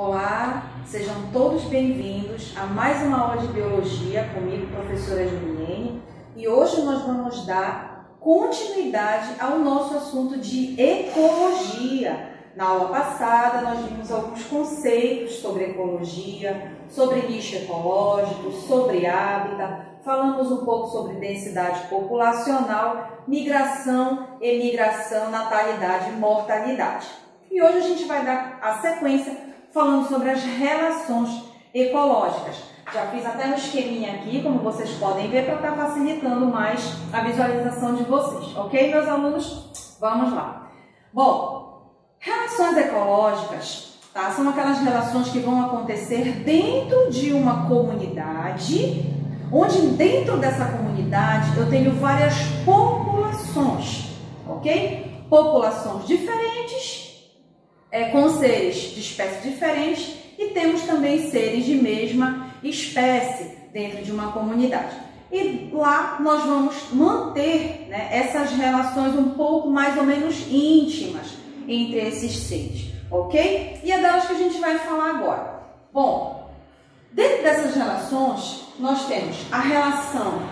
Olá, sejam todos bem-vindos a mais uma aula de Biologia comigo, professora Juliene, e hoje nós vamos dar continuidade ao nosso assunto de ecologia. Na aula passada nós vimos alguns conceitos sobre ecologia, sobre nicho ecológico, sobre hábitat, falamos um pouco sobre densidade populacional, migração, emigração, natalidade e mortalidade. E hoje a gente vai dar a sequência falando sobre as relações ecológicas. Já fiz até um esqueminha aqui, como vocês podem ver, para estar facilitando mais a visualização de vocês. Ok, meus alunos? Vamos lá. Bom, relações ecológicas, tá? São aquelas relações que vão acontecer dentro de uma comunidade, onde dentro dessa comunidade eu tenho várias populações, ok? Populações diferentes, com seres de espécies diferentes, e temos também seres de mesma espécie dentro de uma comunidade. E lá nós vamos manter, né, essas relações um pouco mais ou menos íntimas entre esses seres, ok? E é delas que a gente vai falar agora. Bom, dentro dessas relações nós temos a relação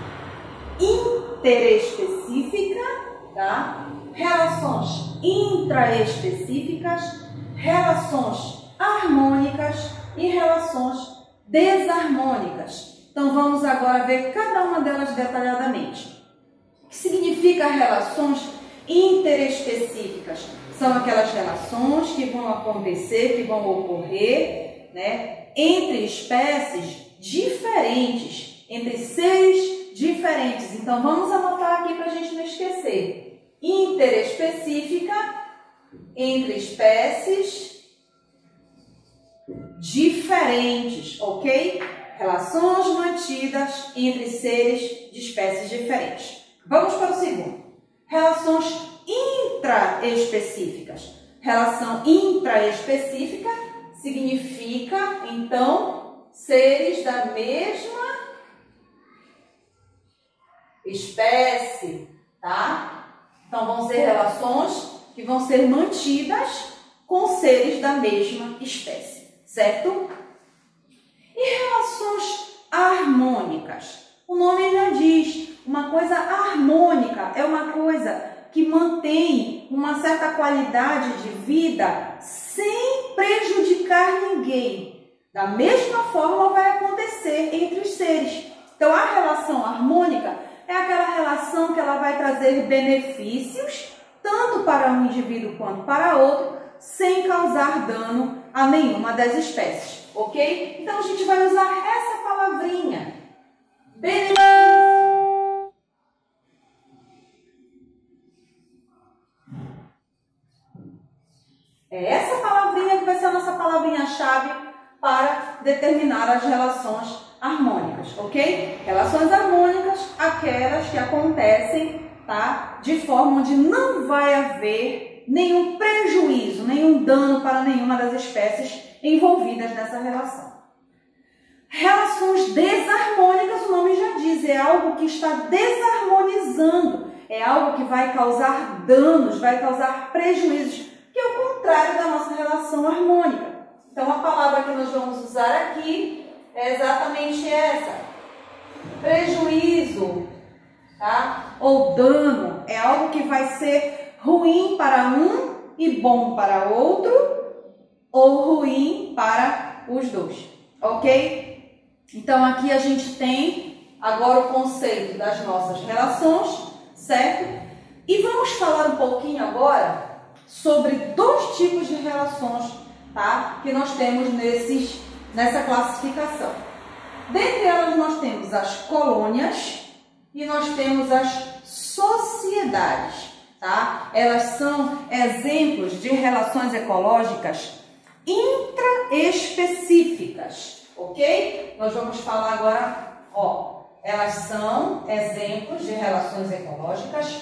interespecífica, tá? Relações intraespecíficas, relações harmônicas e relações desarmônicas. Então vamos agora ver cada uma delas detalhadamente. O que significa relações interespecíficas? São aquelas relações que vão acontecer, que vão ocorrer, né, entre espécies diferentes, entre seres diferentes. Então vamos anotar aqui para a gente não esquecer. Interespecífica, entre espécies diferentes, ok? Relações mantidas entre seres de espécies diferentes. Vamos para o segundo. Relações intraespecíficas. Relação intraespecífica significa, então, seres da mesma espécie, tá? Então, vão ser relações que vão ser mantidas com seres da mesma espécie, certo? E relações harmônicas? O nome já diz, uma coisa harmônica é uma coisa que mantém uma certa qualidade de vida sem prejudicar ninguém. Da mesma forma vai acontecer entre os seres. Então, a relação harmônica é aquela relação que ela vai trazer benefícios tanto para um indivíduo quanto para outro, sem causar dano a nenhuma das espécies, ok? Então a gente vai usar essa palavrinha, benefício. É essa palavrinha que vai ser a nossa palavrinha-chave para determinar as relações harmônicas, ok? Relações harmônicas, aquelas que acontecem, tá, de forma onde não vai haver nenhum prejuízo, nenhum dano para nenhuma das espécies envolvidas nessa relação. Relações desarmônicas, o nome já diz, é algo que está desarmonizando, é algo que vai causar danos, vai causar prejuízos, que é o contrário da nossa relação harmônica. Então, a palavra que nós vamos usar aqui é exatamente essa, prejuízo, tá? Ou dano, é algo que vai ser ruim para um e bom para outro, ou ruim para os dois, ok? Então aqui a gente tem agora o conceito das nossas relações, certo? E vamos falar um pouquinho agora sobre dois tipos de relações, tá? Que nós temos nessa classificação. Dentre elas nós temos as colônias e nós temos as sociedades, tá? Elas são exemplos de relações ecológicas intraespecíficas, ok? Nós vamos falar agora, ó, elas são exemplos de relações ecológicas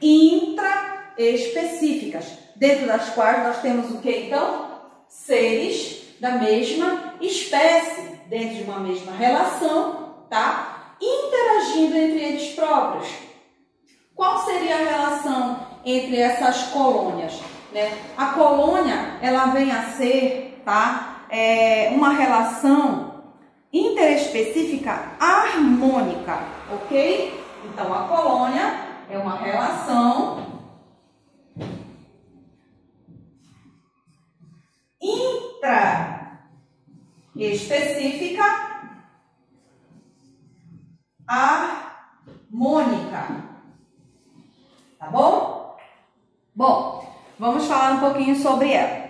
intraespecíficas, dentro das quais nós temos o que então? Seres da mesma espécie, dentro de uma mesma relação, tá? Interagindo entre eles próprios. Qual seria a relação entre essas colônias, né? A colônia, ela vem a ser, tá? uma relação interespecífica harmônica, ok? Então, a colônia é uma relação intraespecífica harmônica, tá bom? Bom, vamos falar um pouquinho sobre ela.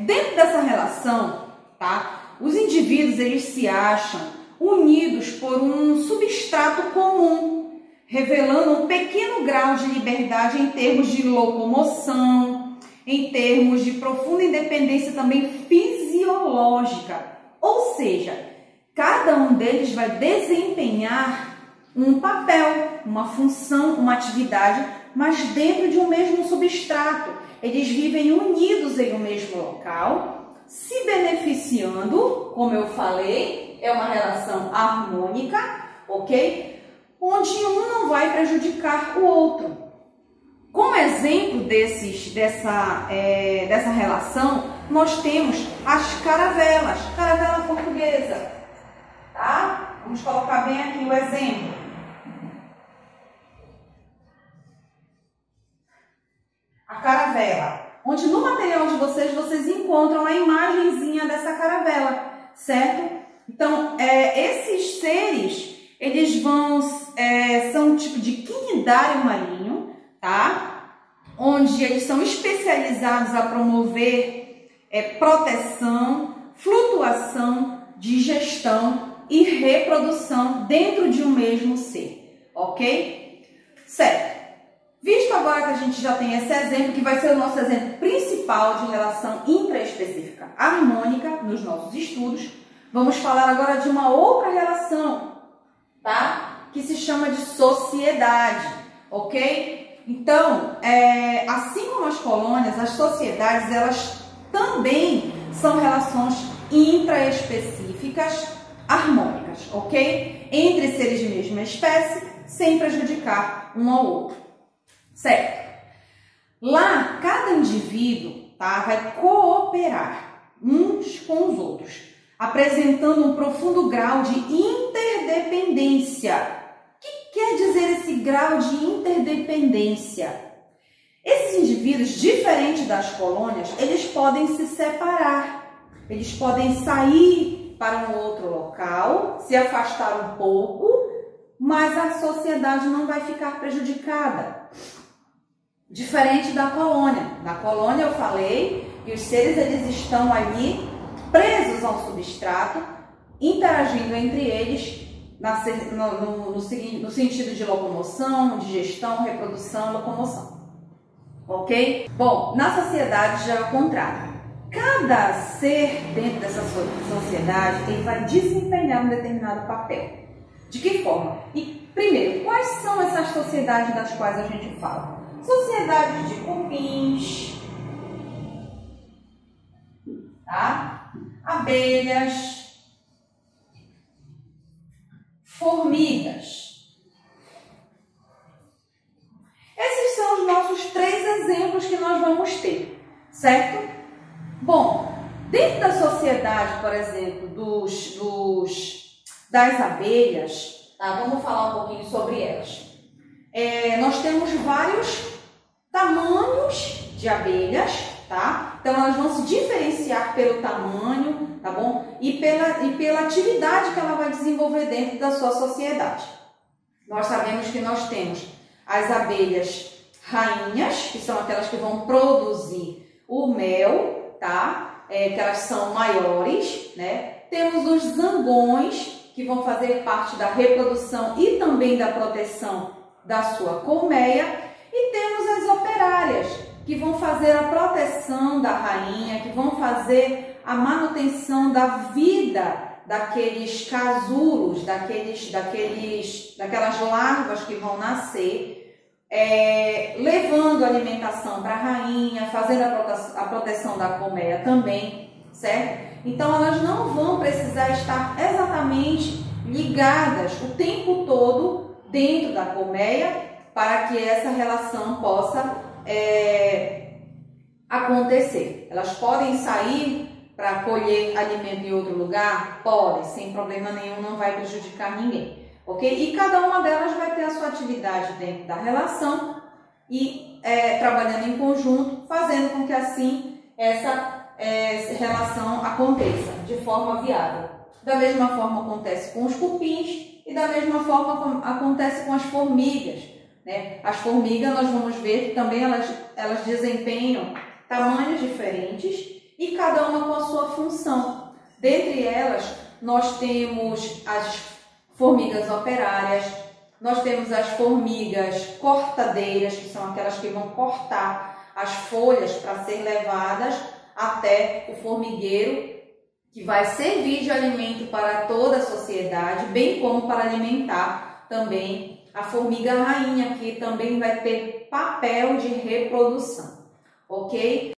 Dentro dessa relação, tá? Os indivíduos, eles se acham unidos por um substrato comum, revelando um pequeno grau de liberdade em termos de locomoção, em termos de profunda independência também fisiológica. Ou seja, cada um deles vai desempenhar um papel, uma função, uma atividade, mas dentro de um mesmo substrato. Eles vivem unidos em um mesmo local, se beneficiando, como eu falei, é uma relação harmônica, ok? Onde um não vai prejudicar o outro. Como exemplo dessa relação, nós temos as caravelas, caravela portuguesa, tá? Vamos colocar bem aqui o exemplo. A caravela, onde no material de vocês encontram a imagenzinha dessa caravela, certo? Então, esses seres, eles são um tipo de quinidário marinho, tá? Onde eles são especializados a promover proteção, flutuação, digestão e reprodução dentro de um mesmo ser, ok? Certo. Visto agora que a gente já tem esse exemplo, que vai ser o nosso exemplo principal de relação intraespecífica harmônica nos nossos estudos, vamos falar agora de uma outra relação, tá? Que se chama de sociedade, ok? Então, assim como as colônias, as sociedades, elas também são relações intraespecíficas harmônicas, ok? Entre seres de mesma espécie, sem prejudicar um ao outro, certo? Lá, cada indivíduo, tá, vai cooperar uns com os outros, apresentando um profundo grau de interdependência. O que quer dizer esse grau de interdependência? Esses indivíduos, diferente das colônias, eles podem se separar, eles podem sair para um outro local, se afastar um pouco, mas a sociedade não vai ficar prejudicada. Diferente da colônia. Na colônia eu falei que os seres eles estão ali presos ao substrato, interagindo entre eles no sentido de locomoção, digestão, reprodução, locomoção. Ok? Bom, na sociedade já é o contrário. Cada ser dentro dessa sociedade ele vai desempenhar um determinado papel. De que forma? E, primeiro, quais são essas sociedades das quais a gente fala? Sociedade de cupins, tá? Abelhas, formigas. Esses são os nossos 3 exemplos que nós vamos ter, certo? Bom, dentro da sociedade, por exemplo, das abelhas, tá? Vamos falar um pouquinho sobre elas. Nós temos vários tamanhos de abelhas, tá? Então, elas vão se diferenciar pelo tamanho, tá bom? E pela atividade que ela vai desenvolver dentro da sua sociedade. Nós sabemos que nós temos as abelhas rainhas, que são aquelas que vão produzir o mel, tá? Que elas são maiores, né? Temos os zangões, que vão fazer parte da reprodução e também da proteção da sua colmeia, e temos as operárias, que vão fazer a proteção da rainha, que vão fazer a manutenção da vida daqueles casulos, daquelas larvas que vão nascer, levando alimentação para a rainha, fazendo a proteção da colmeia também, certo? Então, elas não vão precisar estar exatamente ligadas o tempo todo dentro da colmeia para que essa relação possa acontecer. Elas podem sair para colher alimento em outro lugar? Pode, sem problema nenhum, não vai prejudicar ninguém, ok? E cada uma delas vai ter a sua atividade dentro da relação e trabalhando em conjunto, fazendo com que assim essa relação aconteça de forma viável. Da mesma forma acontece com os cupins e da mesma forma acontece com as formigas, né? As formigas nós vamos ver que também elas desempenham tamanhos diferentes e cada uma com a sua função. Dentre elas, nós temos as formigas operárias, nós temos as formigas cortadeiras, que são aquelas que vão cortar as folhas para ser levadas até o formigueiro, que vai servir de alimento para toda a sociedade, bem como para alimentar também a formiga rainha, que também vai ter papel de reprodução, ok?